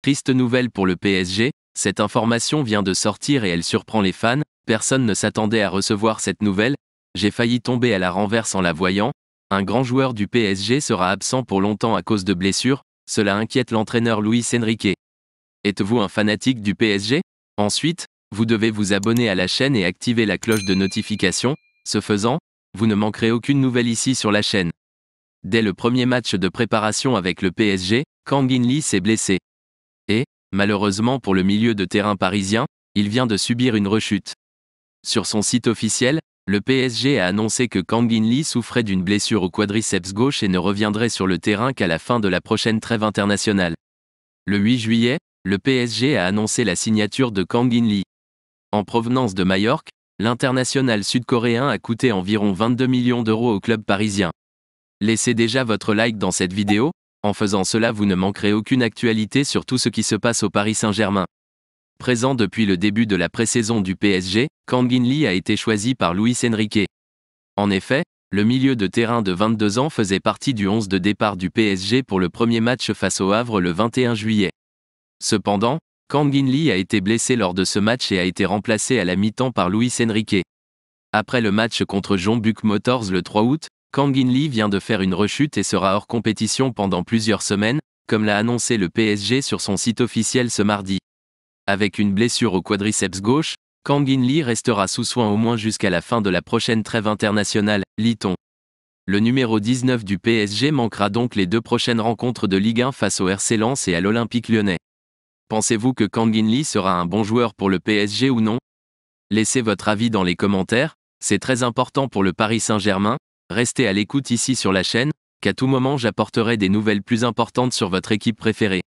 Triste nouvelle pour le PSG, cette information vient de sortir et elle surprend les fans, personne ne s'attendait à recevoir cette nouvelle, j'ai failli tomber à la renverse en la voyant, un grand joueur du PSG sera absent pour longtemps à cause de blessures, cela inquiète l'entraîneur Luis Enrique. Êtes-vous un fanatique du PSG? Ensuite, vous devez vous abonner à la chaîne et activer la cloche de notification, ce faisant, vous ne manquerez aucune nouvelle ici sur la chaîne. Dès le premier match de préparation avec le PSG, Kang In-lee s'est blessé. Et, malheureusement pour le milieu de terrain parisien, il vient de subir une rechute. Sur son site officiel, le PSG a annoncé que Kang In-lee souffrait d'une blessure au quadriceps gauche et ne reviendrait sur le terrain qu'à la fin de la prochaine trêve internationale. Le 8 juillet, le PSG a annoncé la signature de Kang In-lee. En provenance de Majorque, l'international sud-coréen a coûté environ 22 millions d'euros au club parisien. Laissez déjà votre like dans cette vidéo, en faisant cela vous ne manquerez aucune actualité sur tout ce qui se passe au Paris Saint-Germain. Présent depuis le début de la pré-saison du PSG, Kang In-lee a été choisi par Luis Enrique. En effet, le milieu de terrain de 22 ans faisait partie du 11 de départ du PSG pour le premier match face au Havre le 21 juillet. Cependant, Kang In-lee a été blessé lors de ce match et a été remplacé à la mi-temps par Luis Enrique. Après le match contre Jeonbuk Motors le 3 août, Kang In-lee vient de faire une rechute et sera hors compétition pendant plusieurs semaines, comme l'a annoncé le PSG sur son site officiel ce mardi. Avec une blessure au quadriceps gauche, Kang In-lee restera sous soins au moins jusqu'à la fin de la prochaine trêve internationale, lit-on. Le numéro 19 du PSG manquera donc les deux prochaines rencontres de Ligue 1 face au RC Lens et à l'Olympique Lyonnais. Pensez-vous que Kang In-lee sera un bon joueur pour le PSG ou non? Laissez votre avis dans les commentaires, c'est très important pour le Paris Saint-Germain. Restez à l'écoute ici sur la chaîne, qu'à tout moment j'apporterai des nouvelles plus importantes sur votre équipe préférée.